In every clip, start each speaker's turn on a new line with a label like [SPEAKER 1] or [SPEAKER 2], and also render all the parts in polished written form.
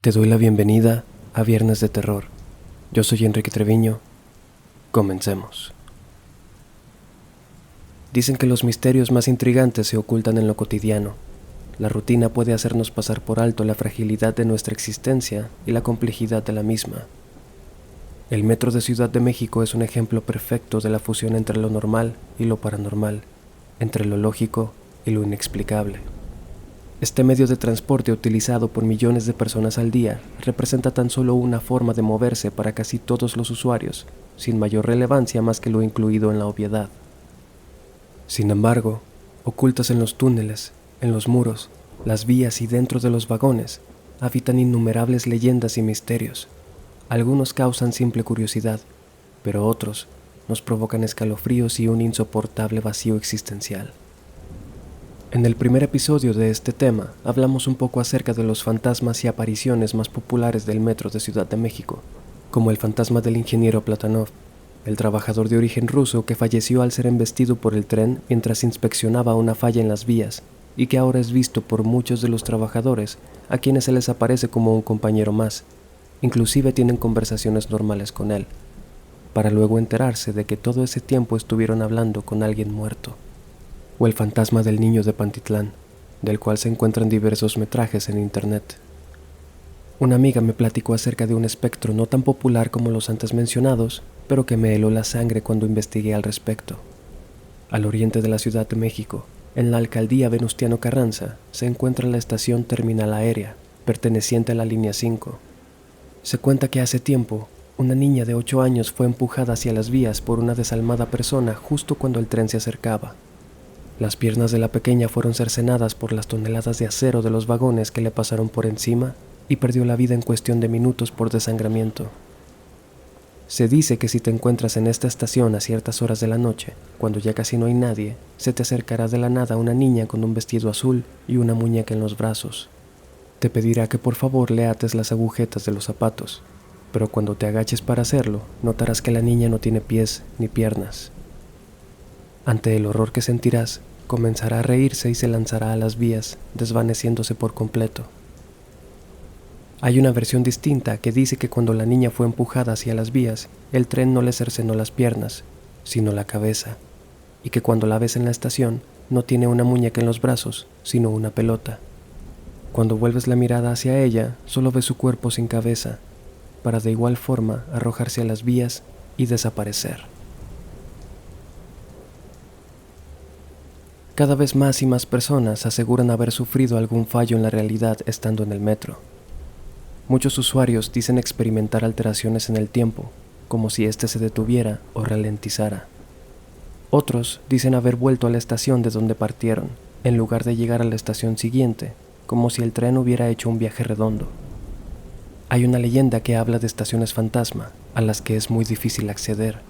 [SPEAKER 1] Te doy la bienvenida a Viernes de Terror. Yo soy Enrique Treviño. Comencemos. Dicen que los misterios más intrigantes se ocultan en lo cotidiano. La rutina puede hacernos pasar por alto la fragilidad de nuestra existencia y la complejidad de la misma. El metro de Ciudad de México es un ejemplo perfecto de la fusión entre lo normal y lo paranormal, entre lo lógico y lo inexplicable. Este medio de transporte utilizado por millones de personas al día representa tan solo una forma de moverse para casi todos los usuarios, sin mayor relevancia más que lo incluido en la obviedad. Sin embargo, ocultas en los túneles, en los muros, las vías y dentro de los vagones, habitan innumerables leyendas y misterios. Algunos causan simple curiosidad, pero otros nos provocan escalofríos y un insoportable vacío existencial. En el primer episodio de este tema hablamos un poco acerca de los fantasmas y apariciones más populares del metro de Ciudad de México, como el fantasma del ingeniero Platonov, el trabajador de origen ruso que falleció al ser embestido por el tren mientras inspeccionaba una falla en las vías y que ahora es visto por muchos de los trabajadores a quienes se les aparece como un compañero más, inclusive tienen conversaciones normales con él, para luego enterarse de que todo ese tiempo estuvieron hablando con alguien muerto. O el fantasma del niño de Pantitlán, del cual se encuentran diversos metrajes en internet. Una amiga me platicó acerca de un espectro no tan popular como los antes mencionados, pero que me heló la sangre cuando investigué al respecto. Al oriente de la Ciudad de México, en la alcaldía Venustiano Carranza, se encuentra la estación terminal aérea, perteneciente a la línea 5. Se cuenta que hace tiempo, una niña de 8 años fue empujada hacia las vías por una desalmada persona justo cuando el tren se acercaba. Las piernas de la pequeña fueron cercenadas por las toneladas de acero de los vagones que le pasaron por encima y perdió la vida en cuestión de minutos por desangramiento. Se dice que si te encuentras en esta estación a ciertas horas de la noche, cuando ya casi no hay nadie, se te acercará de la nada una niña con un vestido azul y una muñeca en los brazos. Te pedirá que por favor le ates las agujetas de los zapatos, pero cuando te agaches para hacerlo, notarás que la niña no tiene pies ni piernas. Ante el horror que sentirás, comenzará a reírse y se lanzará a las vías, desvaneciéndose por completo. Hay una versión distinta que dice que cuando la niña fue empujada hacia las vías, el tren no le cercenó las piernas, sino la cabeza, y que cuando la ves en la estación, no tiene una muñeca en los brazos, sino una pelota. Cuando vuelves la mirada hacia ella, solo ves su cuerpo sin cabeza, para de igual forma arrojarse a las vías y desaparecer. Cada vez más y más personas aseguran haber sufrido algún fallo en la realidad estando en el metro. Muchos usuarios dicen experimentar alteraciones en el tiempo, como si éste se detuviera o ralentizara. Otros dicen haber vuelto a la estación de donde partieron, en lugar de llegar a la estación siguiente, como si el tren hubiera hecho un viaje redondo. Hay una leyenda que habla de estaciones fantasma, a las que es muy difícil acceder.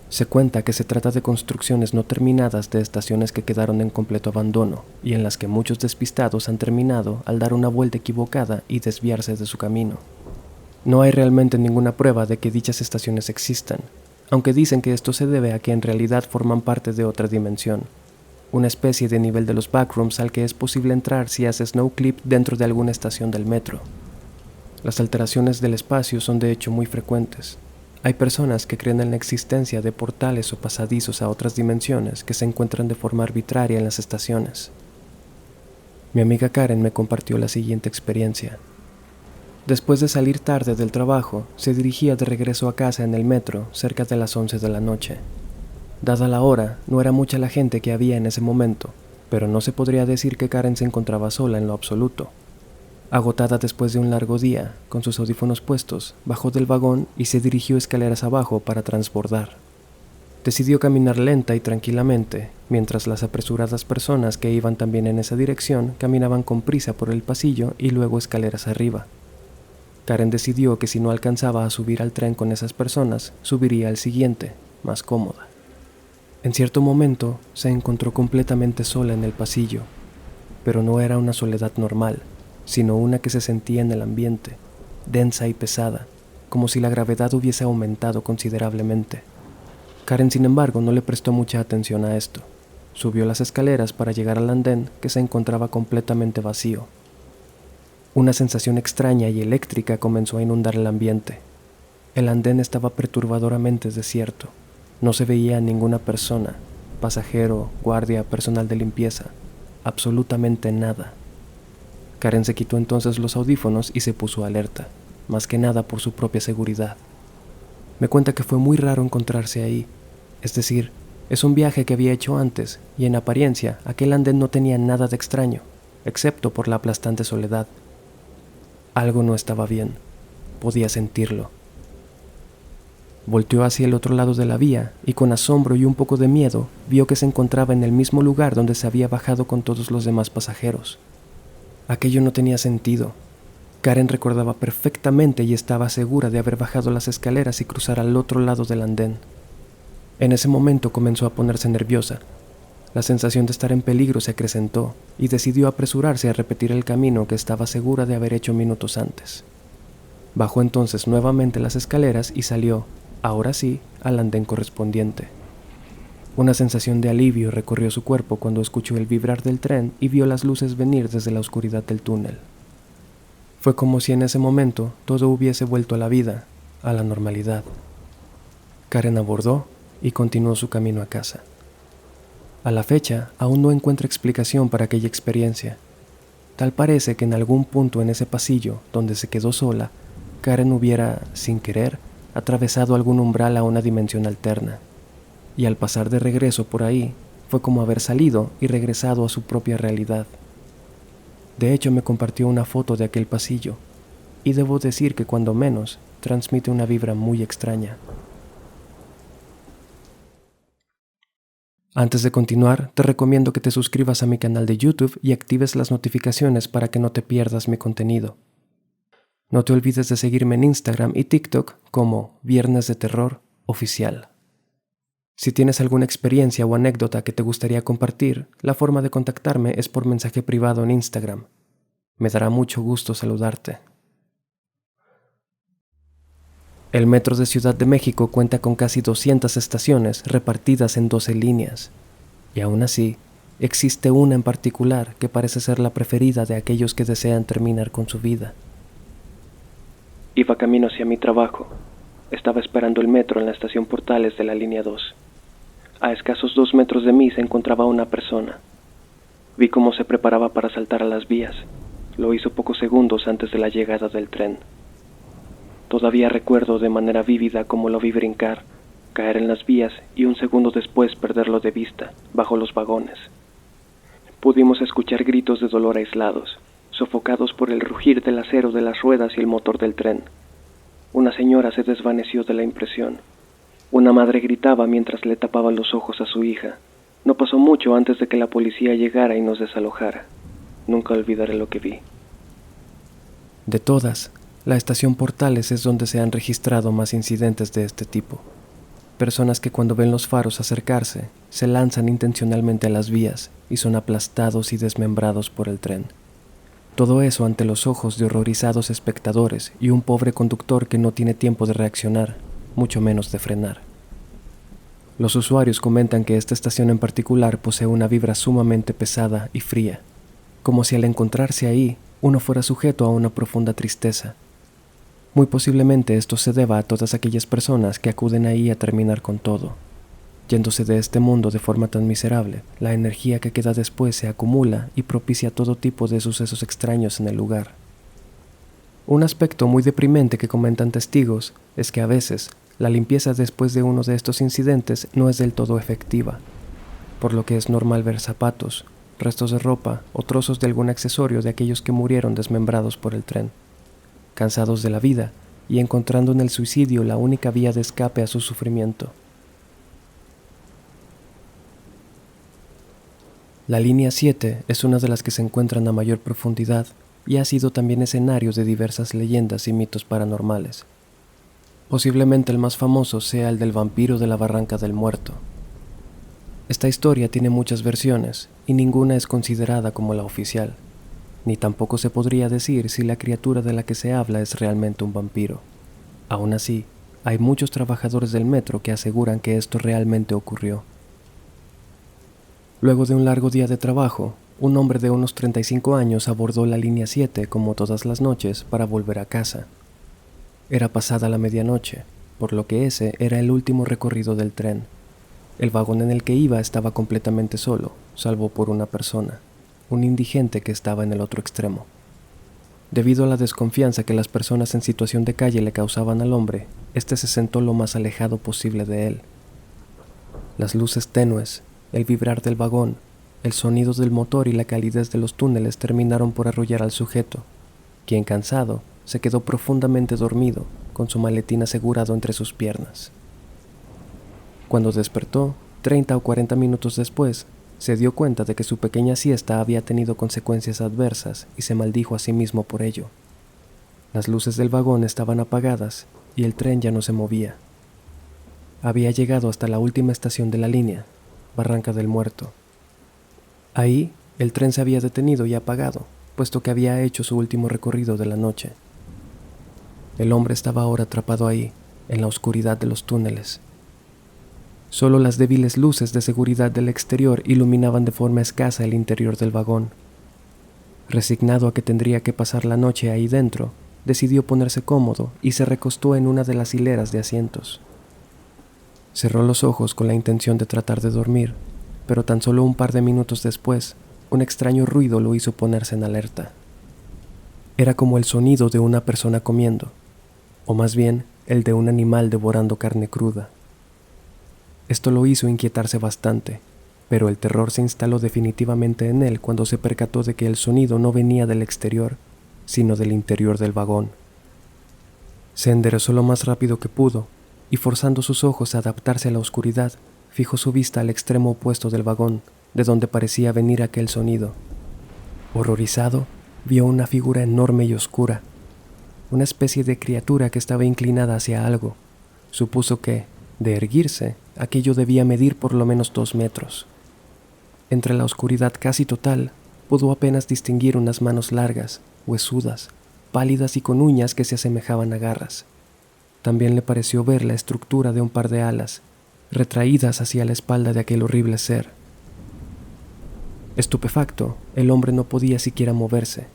[SPEAKER 1] Se cuenta que se trata de construcciones no terminadas de estaciones que quedaron en completo abandono y en las que muchos despistados han terminado al dar una vuelta equivocada y desviarse de su camino. No hay realmente ninguna prueba de que dichas estaciones existan, aunque dicen que esto se debe a que en realidad forman parte de otra dimensión, una especie de nivel de los backrooms al que es posible entrar si haces snowclip dentro de alguna estación del metro. Las alteraciones del espacio son de hecho muy frecuentes. Hay personas que creen en la existencia de portales o pasadizos a otras dimensiones que se encuentran de forma arbitraria en las estaciones. Mi amiga Karen me compartió la siguiente experiencia. Después de salir tarde del trabajo, se dirigía de regreso a casa en el metro cerca de las 11 de la noche. Dada la hora, no era mucha la gente que había en ese momento, pero no se podría decir que Karen se encontraba sola en lo absoluto. Agotada después de un largo día, con sus audífonos puestos, bajó del vagón y se dirigió escaleras abajo para transbordar. Decidió caminar lenta y tranquilamente, mientras las apresuradas personas que iban también en esa dirección caminaban con prisa por el pasillo y luego escaleras arriba. Karen decidió que si no alcanzaba a subir al tren con esas personas, subiría al siguiente, más cómoda. En cierto momento, se encontró completamente sola en el pasillo, pero no era una soledad normal, sino una que se sentía en el ambiente, densa y pesada, como si la gravedad hubiese aumentado considerablemente. Karen, sin embargo, no le prestó mucha atención a esto. Subió las escaleras para llegar al andén, que se encontraba completamente vacío. Una sensación extraña y eléctrica comenzó a inundar el ambiente. El andén estaba perturbadoramente desierto. No se veía a ninguna persona, pasajero, guardia, personal de limpieza, absolutamente nada. Karen se quitó entonces los audífonos y se puso alerta, más que nada por su propia seguridad. Me cuenta que fue muy raro encontrarse ahí, es decir, es un viaje que había hecho antes y en apariencia aquel andén no tenía nada de extraño, excepto por la aplastante soledad. Algo no estaba bien, podía sentirlo. Volteó hacia el otro lado de la vía y con asombro y un poco de miedo vio que se encontraba en el mismo lugar donde se había bajado con todos los demás pasajeros. Aquello no tenía sentido. Karen recordaba perfectamente y estaba segura de haber bajado las escaleras y cruzar al otro lado del andén. En ese momento comenzó a ponerse nerviosa. La sensación de estar en peligro se acrecentó y decidió apresurarse a repetir el camino que estaba segura de haber hecho minutos antes. Bajó entonces nuevamente las escaleras y salió, ahora sí, al andén correspondiente. Una sensación de alivio recorrió su cuerpo cuando escuchó el vibrar del tren y vio las luces venir desde la oscuridad del túnel. Fue como si en ese momento todo hubiese vuelto a la vida, a la normalidad. Karen abordó y continuó su camino a casa. A la fecha, aún no encuentra explicación para aquella experiencia. Tal parece que en algún punto en ese pasillo, donde se quedó sola, Karen hubiera, sin querer, atravesado algún umbral a una dimensión alterna, y al pasar de regreso por ahí, fue como haber salido y regresado a su propia realidad. De hecho, me compartió una foto de aquel pasillo, y debo decir que cuando menos, transmite una vibra muy extraña. Antes de continuar, te recomiendo que te suscribas a mi canal de YouTube y actives las notificaciones para que no te pierdas mi contenido. No te olvides de seguirme en Instagram y TikTok como Viernes de Terror Oficial. Si tienes alguna experiencia o anécdota que te gustaría compartir, la forma de contactarme es por mensaje privado en Instagram. Me dará mucho gusto saludarte. El metro de Ciudad de México cuenta con casi 200 estaciones repartidas en 12 líneas, y aún así, existe una en particular que parece ser la preferida de aquellos que desean terminar con su vida. Iba camino hacia mi trabajo. Estaba esperando el metro en la estación Portales de la línea 2. A escasos 2 metros de mí se encontraba una persona. Vi cómo se preparaba para saltar a las vías. Lo hizo pocos segundos antes de la llegada del tren. Todavía recuerdo de manera vívida cómo lo vi brincar, caer en las vías y un segundo después perderlo de vista, bajo los vagones. Pudimos escuchar gritos de dolor aislados, sofocados por el rugir del acero de las ruedas y el motor del tren. Una señora se desvaneció de la impresión. Una madre gritaba mientras le tapaba los ojos a su hija. No pasó mucho antes de que la policía llegara y nos desalojara. Nunca olvidaré lo que vi. De todas, la estación Portales es donde se han registrado más incidentes de este tipo. Personas que cuando ven los faros acercarse, se lanzan intencionalmente a las vías y son aplastados y desmembrados por el tren. Todo eso ante los ojos de horrorizados espectadores y un pobre conductor que no tiene tiempo de reaccionar, mucho menos de frenar. Los usuarios comentan que esta estación en particular posee una vibra sumamente pesada y fría, como si al encontrarse ahí uno fuera sujeto a una profunda tristeza. Muy posiblemente esto se deba a todas aquellas personas que acuden ahí a terminar con todo. Yéndose de este mundo de forma tan miserable, la energía que queda después se acumula y propicia todo tipo de sucesos extraños en el lugar. Un aspecto muy deprimente que comentan testigos es que a veces la limpieza después de uno de estos incidentes no es del todo efectiva, por lo que es normal ver zapatos, restos de ropa o trozos de algún accesorio de aquellos que murieron desmembrados por el tren, cansados de la vida y encontrando en el suicidio la única vía de escape a su sufrimiento. La línea 7 es una de las que se encuentran a mayor profundidad y ha sido también escenario de diversas leyendas y mitos paranormales. Posiblemente el más famoso sea el del vampiro de la Barranca del Muerto. Esta historia tiene muchas versiones y ninguna es considerada como la oficial, ni tampoco se podría decir si la criatura de la que se habla es realmente un vampiro. Aún así, hay muchos trabajadores del metro que aseguran que esto realmente ocurrió. Luego de un largo día de trabajo, un hombre de unos 35 años abordó la línea 7 como todas las noches para volver a casa. Era pasada la medianoche, por lo que ese era el último recorrido del tren. El vagón en el que iba estaba completamente solo, salvo por una persona, un indigente que estaba en el otro extremo. Debido a la desconfianza que las personas en situación de calle le causaban al hombre, este se sentó lo más alejado posible de él. Las luces tenues, el vibrar del vagón, el sonido del motor y la calidez de los túneles terminaron por arrullar al sujeto, quien, cansado, se quedó profundamente dormido, con su maletín asegurado entre sus piernas. Cuando despertó, 30 o 40 minutos después, se dio cuenta de que su pequeña siesta había tenido consecuencias adversas y se maldijo a sí mismo por ello. Las luces del vagón estaban apagadas y el tren ya no se movía. Había llegado hasta la última estación de la línea, Barranca del Muerto. Ahí, el tren se había detenido y apagado, puesto que había hecho su último recorrido de la noche. El hombre estaba ahora atrapado ahí, en la oscuridad de los túneles. Solo las débiles luces de seguridad del exterior iluminaban de forma escasa el interior del vagón. Resignado a que tendría que pasar la noche ahí dentro, decidió ponerse cómodo y se recostó en una de las hileras de asientos. Cerró los ojos con la intención de tratar de dormir, pero tan solo un par de minutos después, un extraño ruido lo hizo ponerse en alerta. Era como el sonido de una persona comiendo, o más bien el de un animal devorando carne cruda. Esto lo hizo inquietarse bastante, pero el terror se instaló definitivamente en él cuando se percató de que el sonido no venía del exterior, sino del interior del vagón. Se enderezó lo más rápido que pudo, y forzando sus ojos a adaptarse a la oscuridad, fijó su vista al extremo opuesto del vagón, de donde parecía venir aquel sonido. Horrorizado, vio una figura enorme y oscura, una especie de criatura que estaba inclinada hacia algo. Supuso que, de erguirse, aquello debía medir por lo menos 2 metros. Entre la oscuridad casi total, pudo apenas distinguir unas manos largas, huesudas, pálidas y con uñas que se asemejaban a garras. También le pareció ver la estructura de un par de alas, retraídas hacia la espalda de aquel horrible ser. Estupefacto, el hombre no podía siquiera moverse.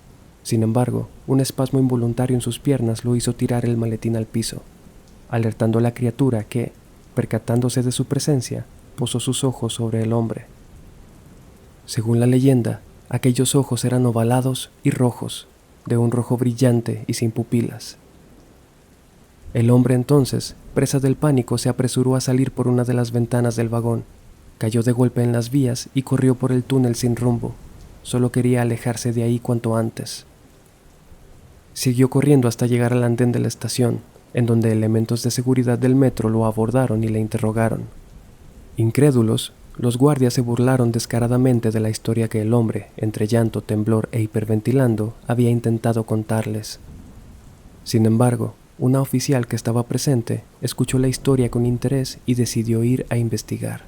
[SPEAKER 1] Sin embargo, un espasmo involuntario en sus piernas lo hizo tirar el maletín al piso, alertando a la criatura que, percatándose de su presencia, posó sus ojos sobre el hombre. Según la leyenda, aquellos ojos eran ovalados y rojos, de un rojo brillante y sin pupilas. El hombre entonces, presa del pánico, se apresuró a salir por una de las ventanas del vagón, cayó de golpe en las vías y corrió por el túnel sin rumbo. Solo quería alejarse de ahí cuanto antes. Siguió corriendo hasta llegar al andén de la estación, en donde elementos de seguridad del metro lo abordaron y le interrogaron. Incrédulos, los guardias se burlaron descaradamente de la historia que el hombre, entre llanto, temblor e hiperventilando, había intentado contarles. Sin embargo, una oficial que estaba presente escuchó la historia con interés y decidió ir a investigar.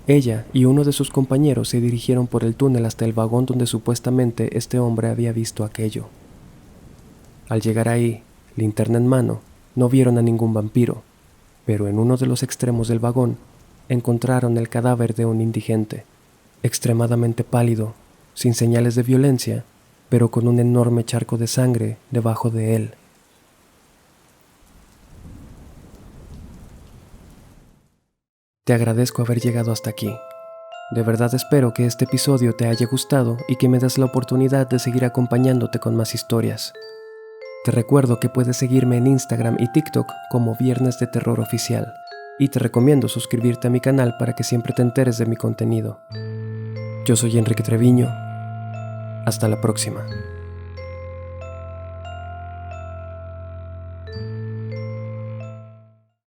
[SPEAKER 1] Ella y uno de sus compañeros se dirigieron por el túnel hasta el vagón donde supuestamente este hombre había visto aquello. Al llegar ahí, linterna en mano, no vieron a ningún vampiro, pero en uno de los extremos del vagón encontraron el cadáver de un indigente, extremadamente pálido, sin señales de violencia, pero con un enorme charco de sangre debajo de él. Te agradezco haber llegado hasta aquí. De verdad espero que este episodio te haya gustado y que me des la oportunidad de seguir acompañándote con más historias. Te recuerdo que puedes seguirme en Instagram y TikTok como Viernes de Terror Oficial, y te recomiendo suscribirte a mi canal para que siempre te enteres de mi contenido. Yo soy Enrique Treviño. Hasta la próxima.